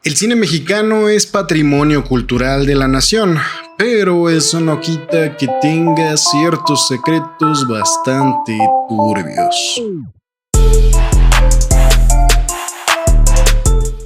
El cine mexicano es patrimonio cultural de la nación, pero eso no quita que tenga ciertos secretos bastante turbios.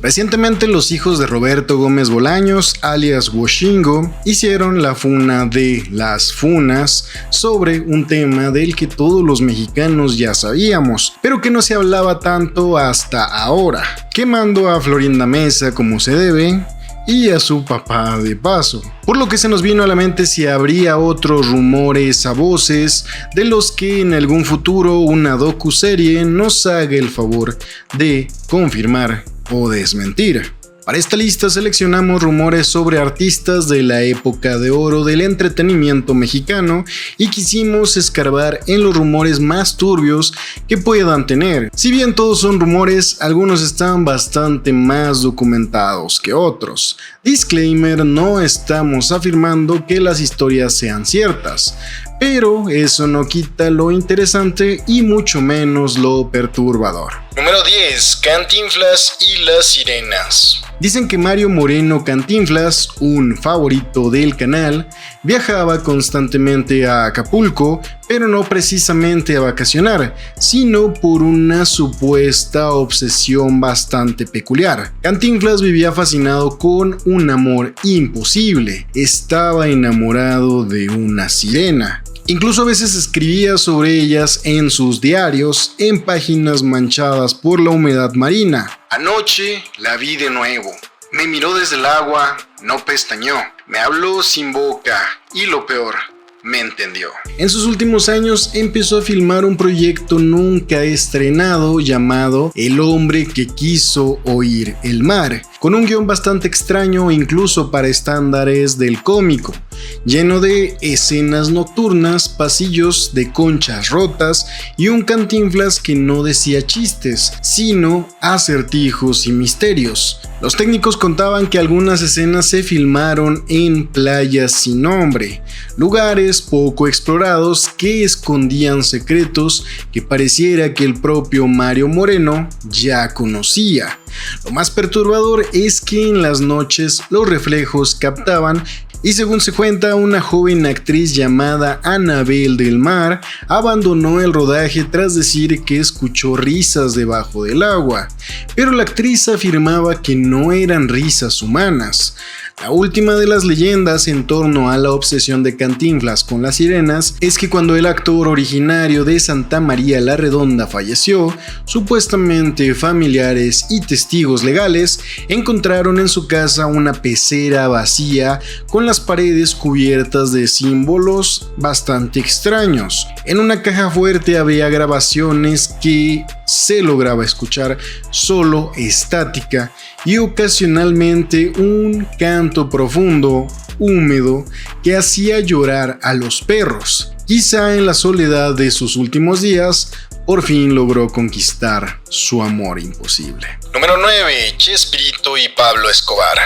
Recientemente los hijos de Roberto Gómez Bolaños, alias Washingo, hicieron la funa de las funas sobre un tema del que todos los mexicanos ya sabíamos, pero que no se hablaba tanto hasta ahora, quemando a Florinda Mesa como se debe y a su papá de paso. Por lo que se nos vino a la mente si habría otros rumores a voces de los que en algún futuro una docuserie nos haga el favor de confirmar o desmentir. Para esta lista seleccionamos rumores sobre artistas de la época de oro del entretenimiento mexicano y quisimos escarbar en los rumores más turbios que puedan tener. Si bien todos son rumores, algunos están bastante más documentados que otros. Disclaimer: no estamos afirmando que las historias sean ciertas, pero eso no quita lo interesante y mucho menos lo perturbador. Número 10. Cantinflas y las sirenas. Dicen que Mario Moreno Cantinflas, un favorito del canal, viajaba constantemente a Acapulco, pero no precisamente a vacacionar, sino por una supuesta obsesión bastante peculiar. Cantinflas vivía fascinado con un amor imposible, estaba enamorado de una sirena. Incluso a veces escribía sobre ellas en sus diarios, en páginas manchadas por la humedad marina. Anoche la vi de nuevo. Me miró desde el agua, no pestañeó. Me habló sin boca y lo peor, me entendió. En sus últimos años empezó a filmar un proyecto nunca estrenado llamado El hombre que quiso oír el mar, con un guión bastante extraño incluso para estándares del cómico, lleno de escenas nocturnas, pasillos de conchas rotas y un Cantinflas que no decía chistes, sino acertijos y misterios. Los técnicos contaban que algunas escenas se filmaron en playas sin nombre, lugares poco explorados que escondían secretos que pareciera que el propio Mario Moreno ya conocía. Lo más perturbador es que en las noches los reflejos captaban y, según se cuenta, una joven actriz llamada Anabel del Mar abandonó el rodaje tras decir que escuchó risas debajo del agua, pero la actriz afirmaba que no eran risas humanas. La última de las leyendas en torno a la obsesión de Cantinflas con las sirenas es que cuando el actor originario de Santa María la Redonda falleció, supuestamente familiares y testigos legales encontraron en su casa una pecera vacía con las paredes cubiertas de símbolos bastante extraños. En una caja fuerte había grabaciones que se lograba escuchar solo estática y ocasionalmente un canto profundo, húmedo, que hacía llorar a los perros. Quizá en la soledad de sus últimos días, por fin logró conquistar su amor imposible. Número 9. Chespirito y Pablo Escobar.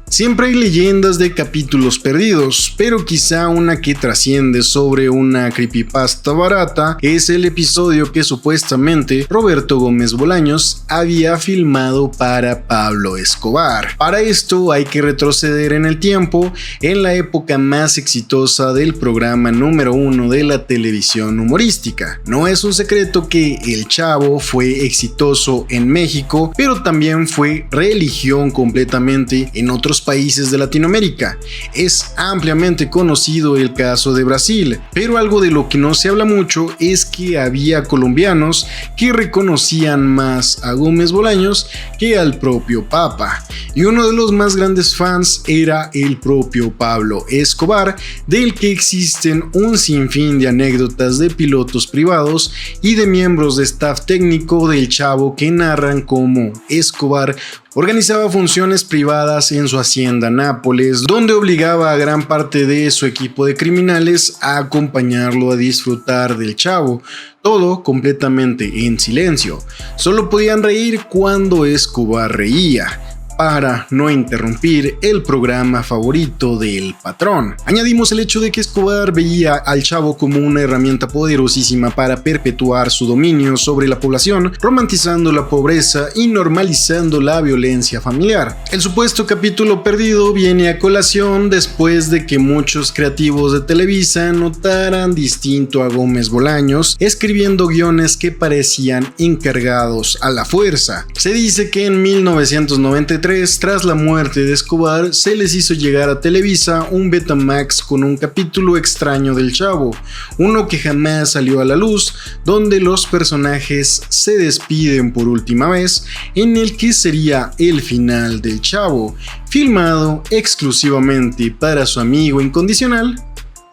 Siempre hay leyendas de capítulos perdidos, pero quizá una que trasciende sobre una creepypasta barata es el episodio que supuestamente Roberto Gómez Bolaños había filmado para Pablo Escobar. Para esto hay que retroceder en el tiempo, en la época más exitosa del programa número 1 de la televisión humorística. No es un secreto que El Chavo fue exitoso en México, pero también fue religión completamente en otros países de Latinoamérica. Es ampliamente conocido el caso de Brasil, pero algo de lo que no se habla mucho es que había colombianos que reconocían más a Gómez Bolaños que al propio Papa, y uno de los más grandes fans era el propio Pablo Escobar, del que existen un sinfín de anécdotas de pilotos privados y de miembros de staff técnico del Chavo que narran cómo Escobar organizaba funciones privadas en su hacienda Nápoles, donde obligaba a gran parte de su equipo de criminales a acompañarlo a disfrutar del Chavo, todo completamente en silencio. Solo podían reír cuando Escobar reía. para no interrumpir el programa favorito del patrón. Añadimos el hecho de que Escobar veía al Chavo como una herramienta poderosísima para perpetuar su dominio sobre la población, romantizando la pobreza y normalizando la violencia familiar. El supuesto capítulo perdido viene a colación después de que muchos creativos de Televisa notaran distinto a Gómez Bolaños, escribiendo guiones que parecían encargados a la fuerza. Se dice que en 1993, tras la muerte de Escobar, se les hizo llegar a Televisa un Betamax con un capítulo extraño del Chavo, uno que jamás salió a la luz, donde los personajes se despiden por última vez, en el que sería el final del Chavo, filmado exclusivamente para su amigo incondicional,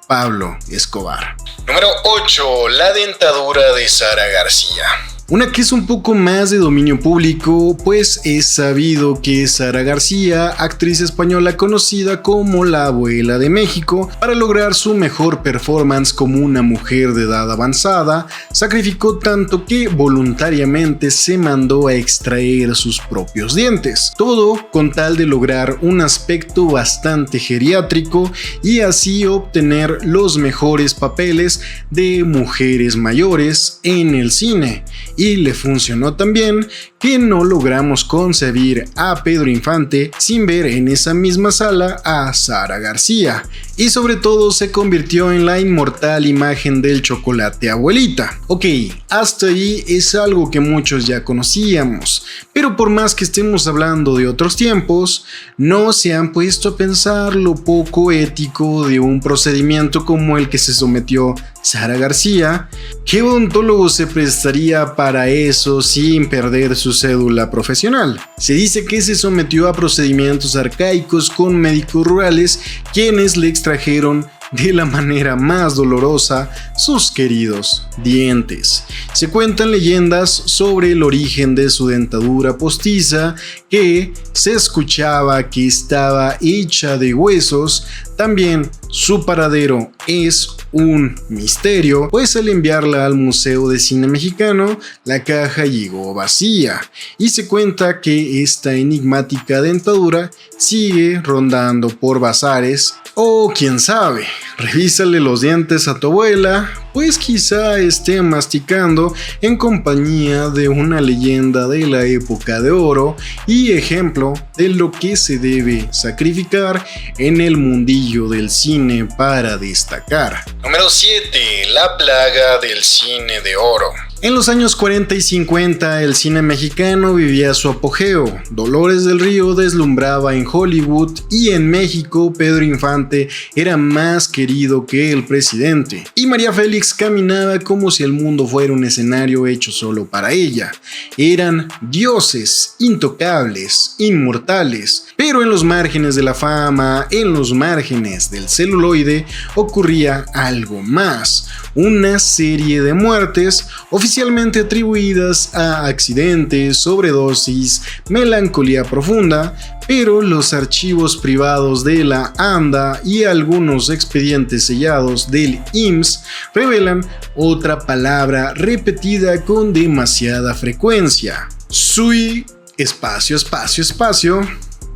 Pablo Escobar. Número 8. La dentadura de Sara García. Una que es un poco más de dominio público, pues es sabido que Sara García, actriz española conocida como la Abuela de México, para lograr su mejor performance como una mujer de edad avanzada, sacrificó tanto que voluntariamente se mandó a extraer sus propios dientes. Todo con tal de lograr un aspecto bastante geriátrico y así obtener los mejores papeles de mujeres mayores en el cine. Y le funcionó tan bien que no logramos concebir a Pedro Infante sin ver en esa misma sala a Sara García, y sobre todo se convirtió en la inmortal imagen del chocolate abuelita. Ok, hasta ahí es algo que muchos ya conocíamos, pero por más que estemos hablando de otros tiempos, no se han puesto a pensar lo poco ético de un procedimiento como el que se sometió Sara García. ¿Qué odontólogo se prestaría para eso sin perder su cédula profesional? Se dice que se sometió a procedimientos arcaicos con médicos rurales, quienes le extrajeron de la manera más dolorosa sus queridos dientes. Se cuentan leyendas sobre el origen de su dentadura postiza, que se escuchaba que estaba hecha de huesos. También su paradero es un misterio, pues al enviarla al Museo de Cine Mexicano, la caja llegó vacía, y se cuenta que esta enigmática dentadura sigue rondando por bazares. O quién sabe, revísale los dientes a tu abuela, pues quizá esté masticando en compañía de una leyenda de la época de oro y ejemplo de lo que se debe sacrificar en el mundillo del cine para destacar. Número 7. La plaga del cine de oro. En los años 40 y 50 el cine mexicano vivía su apogeo. Dolores del Río deslumbraba en Hollywood y en México Pedro Infante era más querido que el presidente. Y María Félix caminaba como si el mundo fuera un escenario hecho solo para ella. Eran dioses, intocables, inmortales. Pero en los márgenes de la fama, en los márgenes del celuloide, ocurría algo más. Una serie de muertes oficialmente atribuidas a accidentes, sobredosis, melancolía profunda, pero los archivos privados de la ANDA y algunos expedientes sellados del IMSS revelan otra palabra repetida con demasiada frecuencia: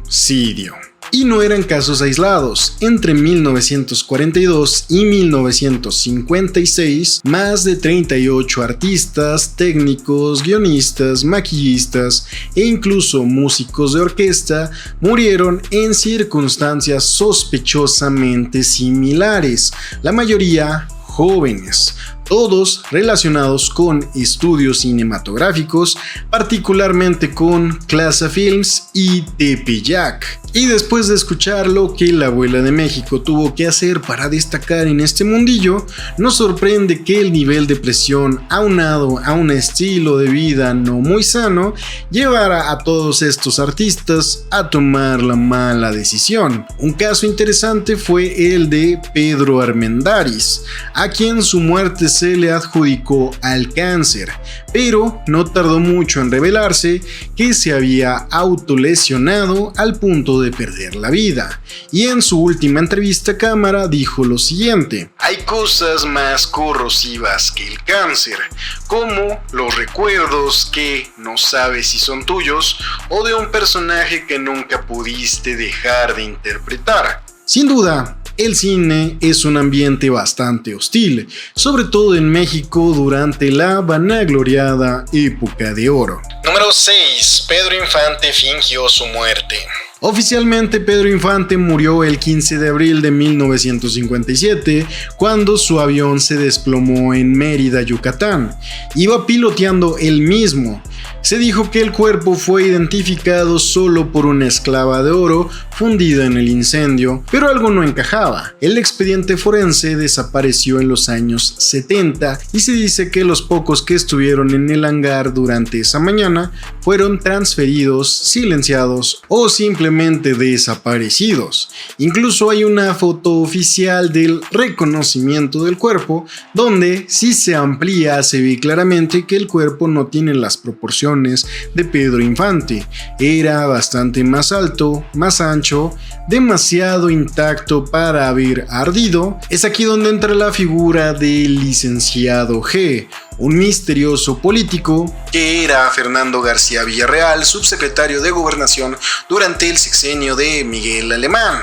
suicidio. Y no eran casos aislados. Entre 1942 y 1956, más de 38 artistas, técnicos, guionistas, maquillistas e incluso músicos de orquesta murieron en circunstancias sospechosamente similares, la mayoría jóvenes, todos relacionados con estudios cinematográficos, particularmente con Clasa Films y Tepeyac. Y después de escuchar lo que la Abuela de México tuvo que hacer para destacar en este mundillo, nos sorprende que el nivel de presión aunado a un estilo de vida no muy sano llevara a todos estos artistas a tomar la mala decisión. Un caso interesante fue el de Pedro Armendáriz, a quien su muerte se le adjudicó al cáncer, pero no tardó mucho en revelarse que se había autolesionado al punto de perder la vida, y en su última entrevista a cámara dijo lo siguiente: hay cosas más corrosivas que el cáncer, como los recuerdos que no sabes si son tuyos o de un personaje que nunca pudiste dejar de interpretar. Sin duda, el cine es un ambiente bastante hostil, sobre todo en México durante la vanagloriada época de oro. Número 6. Pedro Infante fingió su muerte. Oficialmente, Pedro Infante murió el 15 de abril de 1957, cuando su avión se desplomó en Mérida, Yucatán. Iba piloteando él mismo. Se dijo que el cuerpo fue identificado solo por una esclava de oro fundida en el incendio, pero algo no encajaba. El expediente forense desapareció en los años 70 y se dice que los pocos que estuvieron en el hangar durante esa mañana fueron transferidos, silenciados o simplemente desaparecidos. Incluso hay una foto oficial del reconocimiento del cuerpo, donde si se amplía se ve claramente que el cuerpo no tiene las proporciones de Pedro Infante. Era bastante más alto, más ancho, demasiado intacto para haber ardido. Es aquí donde entra la figura del licenciado G, un misterioso político que era Fernando García Villarreal, subsecretario de Gobernación durante el sexenio de Miguel Alemán.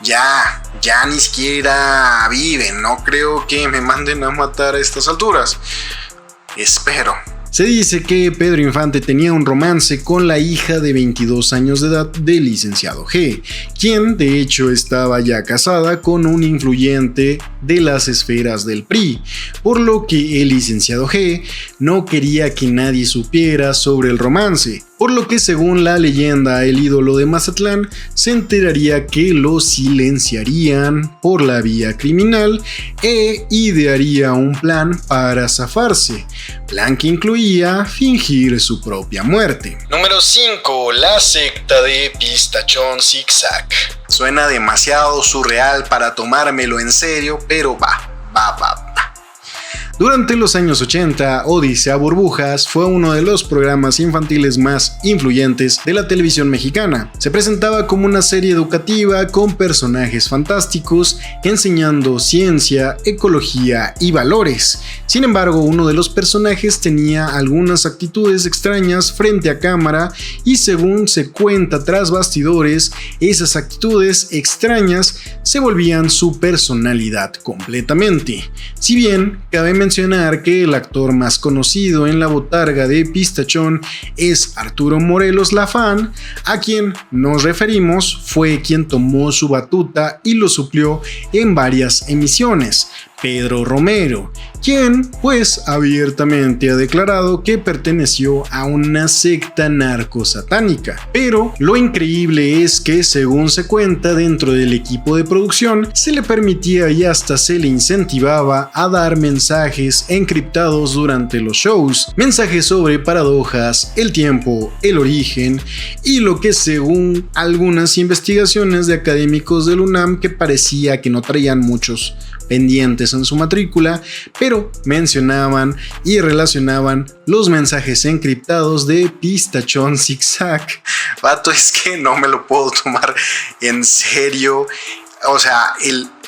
Ya ni siquiera viven, no creo que me manden a matar a estas alturas. Espero. Se dice que Pedro Infante tenía un romance con la hija de 22 años de edad del licenciado G, quien de hecho estaba ya casada con un influyente de las esferas del PRI, por lo que el licenciado G no quería que nadie supiera sobre el romance, por lo que según la leyenda el ídolo de Mazatlán se enteraría que lo silenciarían por la vía criminal e idearía un plan para zafarse, plan que incluía fingir su propia muerte. Número 5. La secta de Pistachón Zigzag. Suena demasiado surreal para tomármelo en serio, pero va. Durante los años 80, Odisea Burbujas fue uno de los programas infantiles más influyentes de la televisión mexicana. Se presentaba como una serie educativa con personajes fantásticos enseñando ciencia, ecología y valores. Sin embargo, uno de los personajes tenía algunas actitudes extrañas frente a cámara y, según se cuenta tras bastidores, esas actitudes extrañas se volvían su personalidad completamente. Si bien cabe mencionar que el actor más conocido en la botarga de Pistachón es Arturo Morelos Lafán, a quien nos referimos, fue quien tomó su batuta y lo suplió en varias emisiones. Pedro Romero, quien pues abiertamente ha declarado que perteneció a una secta narcosatánica. Pero lo increíble es que, según se cuenta, dentro del equipo de producción se le permitía y hasta se le incentivaba a dar mensajes encriptados durante los shows, mensajes sobre paradojas, el tiempo, el origen y lo que, según algunas investigaciones de académicos del UNAM, que parecía que no traían muchos pendientes en su matrícula, pero mencionaban y relacionaban los mensajes encriptados de Pistachón Zigzag. Vato, es que no me lo puedo tomar en serio. O sea,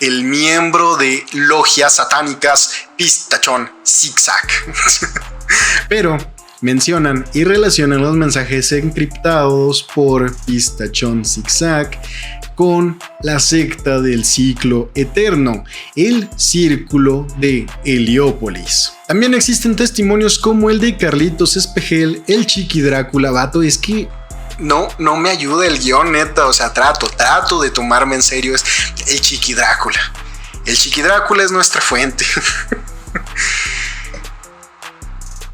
el miembro de logias satánicas Pistachón Zigzag. Pero mencionan y relacionan los mensajes encriptados por Pistachón Zigzag con la secta del ciclo eterno, el Círculo de Heliópolis. También existen testimonios como el de Carlitos Espejel, el Chiqui Drácula. Vato, es que no me ayuda el guión, neta. O sea, trato de tomarme en serio. Es el Chiqui Drácula. El Chiqui Drácula es nuestra fuente.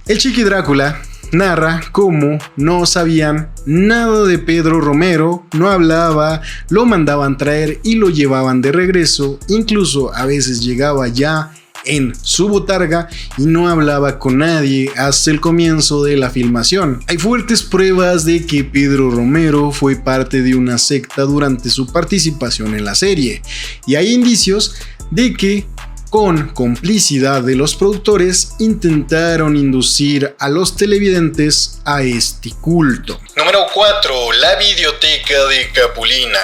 El Chiqui Drácula narra cómo no sabían nada de Pedro Romero, no hablaba, lo mandaban traer y lo llevaban de regreso, incluso a veces llegaba ya en su botarga y no hablaba con nadie hasta el comienzo de la filmación. Hay fuertes pruebas de que Pedro Romero fue parte de una secta durante su participación en la serie, y hay indicios de que con complicidad de los productores, intentaron inducir a los televidentes a este culto. Número 4. La videoteca de Capulina.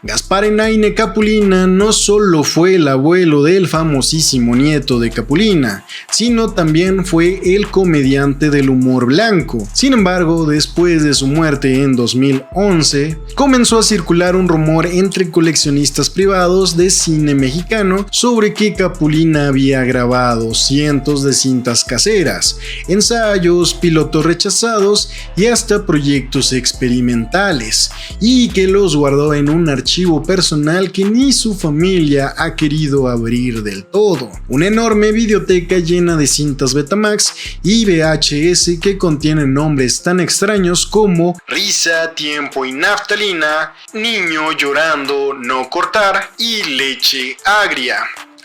Gaspar Enaine Capulina no solo fue el abuelo del famosísimo nieto de Capulina, sino también fue el comediante del humor blanco. Sin embargo, después de su muerte en 2011, comenzó a circular un rumor entre coleccionistas privados de cine mexicano sobre que Capulina había grabado cientos de cintas caseras, ensayos, pilotos rechazados y hasta proyectos experimentales, y que los guardó en un archivo personal que ni su familia ha querido abrir del todo. Una enorme videoteca llena de cintas Betamax y VHS que contienen nombres tan extraños como Risa, Tiempo y Naftalina, Niño llorando, no cortar y Leche agria.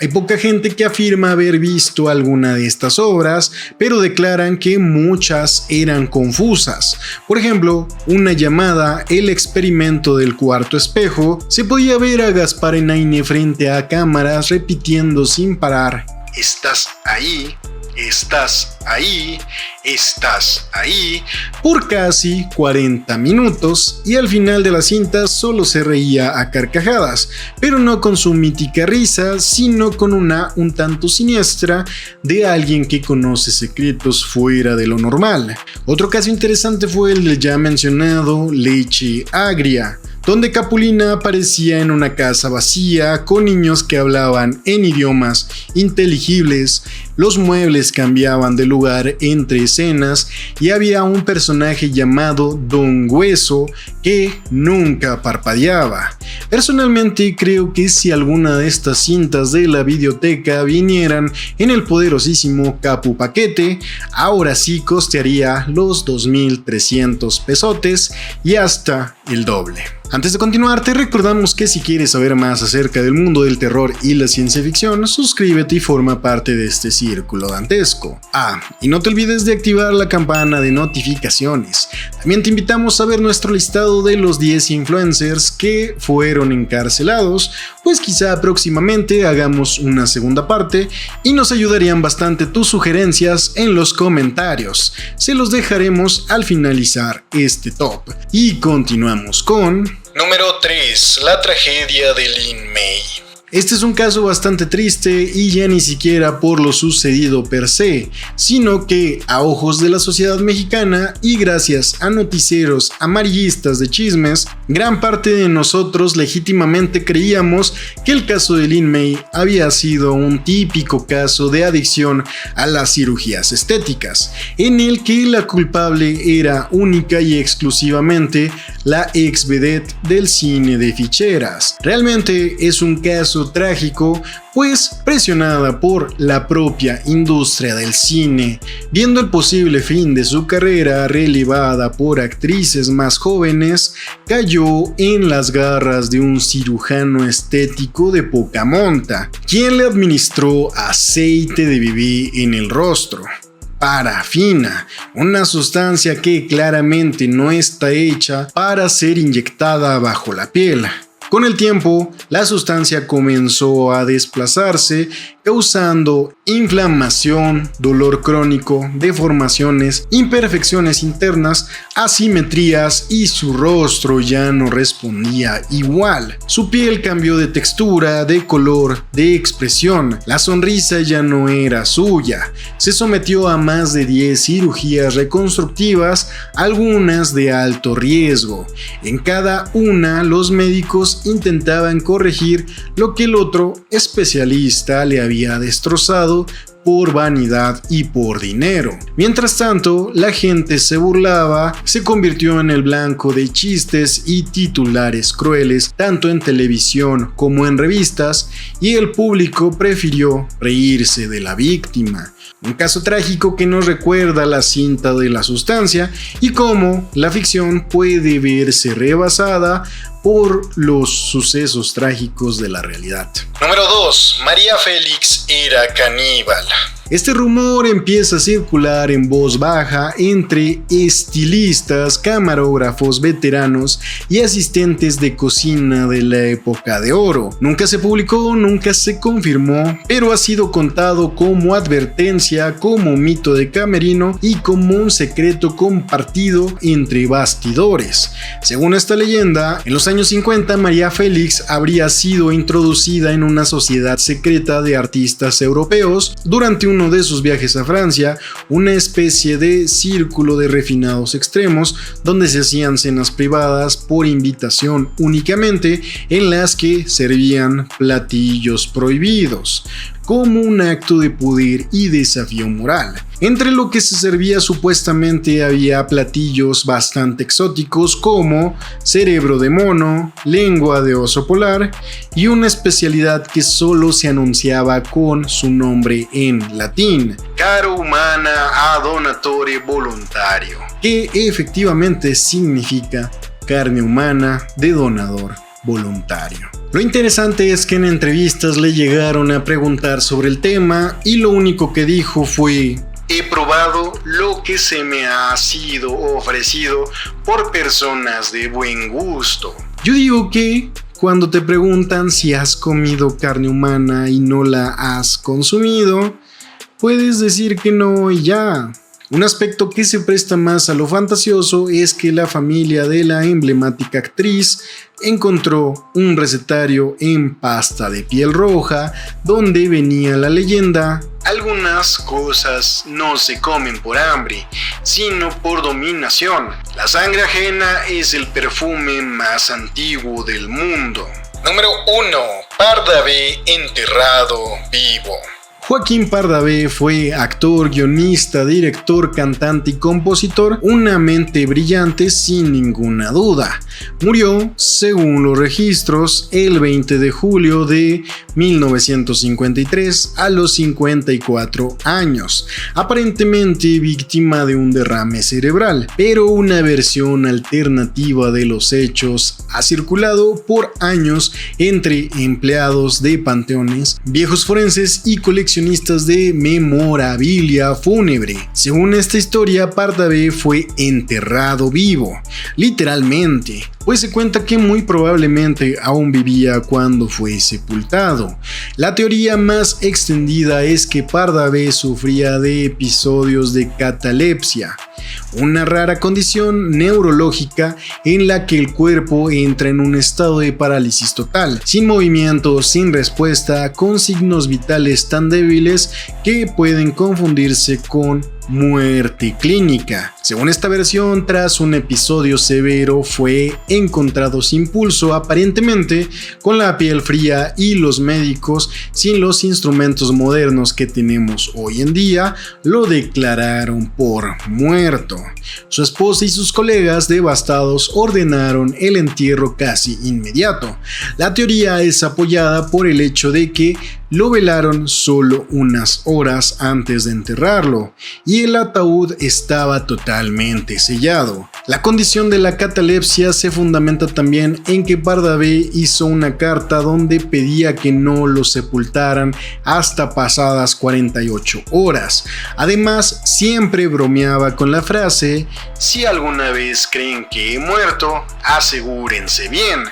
Hay poca gente que afirma haber visto alguna de estas obras, pero declaran que muchas eran confusas. Por ejemplo, una llamada El experimento del cuarto espejo, se podía ver a Gaspar Enaine frente a cámaras repitiendo sin parar: "Estás ahí, estás ahí, estás ahí", por casi 40 minutos, y al final de la cinta solo se reía a carcajadas, pero no con su mítica risa, sino con una un tanto siniestra de alguien que conoce secretos fuera de lo normal. Otro caso interesante fue el del ya mencionado Leche agria, donde Capulina aparecía en una casa vacía con niños que hablaban en idiomas inteligibles, los muebles cambiaban de lugar entre escenas y había un personaje llamado Don Hueso que nunca parpadeaba. Personalmente creo que si alguna de estas cintas de la videoteca vinieran en el poderosísimo Capu Paquete, ahora sí costearía los 2,300 pesotes y hasta el doble. Antes de continuar, te recordamos que si quieres saber más acerca del mundo del terror y la ciencia ficción, suscríbete y forma parte de este círculo dantesco. Y no te olvides de activar la campana de notificaciones. También te invitamos a ver nuestro listado de los 10 influencers que fueron encarcelados, pues quizá próximamente hagamos una segunda parte y nos ayudarían bastante tus sugerencias en los comentarios. Se los dejaremos al finalizar este top. Y continuamos con... Número 3. La tragedia de Lin May. Este es un caso bastante triste y ya ni siquiera por lo sucedido per se, sino que a ojos de la sociedad mexicana y gracias a noticieros amarillistas de chismes, gran parte de nosotros legítimamente creíamos que el caso de Lin May había sido un típico caso de adicción a las cirugías estéticas, en el que la culpable era única y exclusivamente la ex vedette del cine de ficheras. Realmente es un caso trágico, pues presionada por la propia industria del cine, viendo el posible fin de su carrera relevada por actrices más jóvenes, cayó en las garras de un cirujano estético de poca monta, quien le administró aceite de bebé en el rostro. Parafina, una sustancia que claramente no está hecha para ser inyectada bajo la piel. Con el tiempo, la sustancia comenzó a desplazarse, causando inflamación, dolor crónico, deformaciones, imperfecciones internas, asimetrías y su rostro ya no respondía igual. Su piel cambió de textura, de color, de expresión. La sonrisa ya no era suya. Se sometió a más de 10 cirugías reconstructivas, algunas de alto riesgo. En cada una, los médicos intentaban corregir lo que el otro especialista le había destrozado por vanidad y por dinero. Mientras tanto, la gente se burlaba, se convirtió en el blanco de chistes y titulares crueles, tanto en televisión como en revistas, y el público prefirió reírse de la víctima. Un caso trágico que nos recuerda la cinta de la sustancia y cómo la ficción puede verse rebasada por los sucesos trágicos de la realidad. Número 2. María Félix era caníbal. Este rumor empieza a circular en voz baja entre estilistas, camarógrafos veteranos y asistentes de cocina de la época de oro. Nunca se publicó, nunca se confirmó, pero ha sido contado como advertencia, como mito de camerino y como un secreto compartido entre bastidores. Según esta leyenda, en los años 50 María Félix habría sido introducida en una sociedad secreta de artistas europeos durante uno de sus viajes a Francia, una especie de círculo de refinados extremos donde se hacían cenas privadas por invitación únicamente, en las que servían platillos prohibidos, como un acto de poder y desafío moral. Entre lo que se servía supuestamente había platillos bastante exóticos como cerebro de mono, lengua de oso polar y una especialidad que solo se anunciaba con su nombre en latín, caro humana ad donatore voluntario, que efectivamente significa carne humana de donador voluntario. Lo interesante es que en entrevistas le llegaron a preguntar sobre el tema y lo único que dijo fue: he probado lo que se me ha sido ofrecido por personas de buen gusto. Yo digo que cuando te preguntan si has comido carne humana y no la has consumido, puedes decir que no y ya. Un aspecto que se presta más a lo fantasioso es que la familia de la emblemática actriz encontró un recetario en pasta de piel roja donde venía la leyenda: algunas cosas no se comen por hambre, sino por dominación. La sangre ajena es el perfume más antiguo del mundo. Número 1. Pardavé enterrado vivo. Joaquín Pardavé fue actor, guionista, director, cantante y compositor, una mente brillante sin ninguna duda. Murió, según los registros, el 20 de julio de 1953 a los 54 años, aparentemente víctima de un derrame cerebral, pero una versión alternativa de los hechos ha circulado por años entre empleados de panteones, viejos forenses y coleccionistas de memorabilia fúnebre. Según esta historia, Pardavé fue enterrado vivo, literalmente, pues se cuenta que muy probablemente aún vivía cuando fue sepultado. La teoría más extendida es que Pardavé sufría de episodios de catalepsia, una rara condición neurológica en la que el cuerpo entra en un estado de parálisis total, sin movimiento, sin respuesta, con signos vitales tan débiles que pueden confundirse con muerte clínica. Según esta versión, tras un episodio severo fue encontrado sin pulso, aparentemente con la piel fría, y los médicos, sin los instrumentos modernos que tenemos hoy en día, lo declararon por muerto. Su esposa y sus colegas, devastados, ordenaron el entierro casi inmediato. La teoría es apoyada por el hecho de que lo velaron solo unas horas antes de enterrarlo y el ataúd estaba totalmente sellado. La condición de la catalepsia se fundamenta también en que Pardavé hizo una carta donde pedía que no lo sepultaran hasta pasadas 48 horas. Además, siempre bromeaba con la frase: si alguna vez creen que he muerto, asegúrense bien.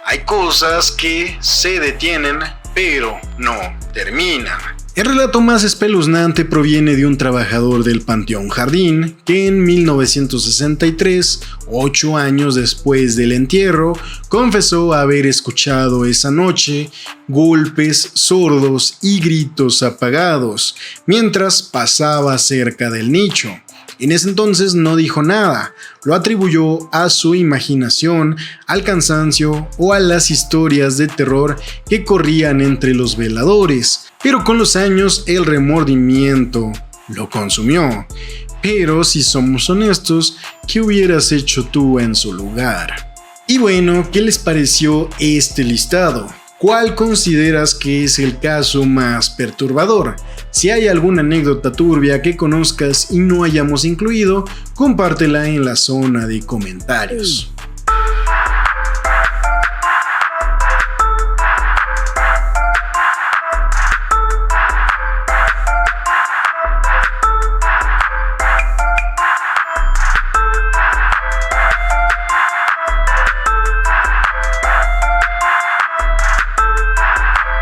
Hay cosas que se detienen, pero no terminan. El relato más espeluznante proviene de un trabajador del Panteón Jardín que en 1963, 8 años después del entierro, confesó haber escuchado esa noche golpes sordos y gritos apagados mientras pasaba cerca del nicho. En ese entonces no dijo nada, lo atribuyó a su imaginación, al cansancio o a las historias de terror que corrían entre los veladores, pero con los años el remordimiento lo consumió. Pero si somos honestos, ¿qué hubieras hecho tú en su lugar? Y bueno, ¿qué les pareció este listado? ¿Cuál consideras que es el caso más perturbador? Si hay alguna anécdota turbia que conozcas y no hayamos incluido, compártela en la zona de comentarios.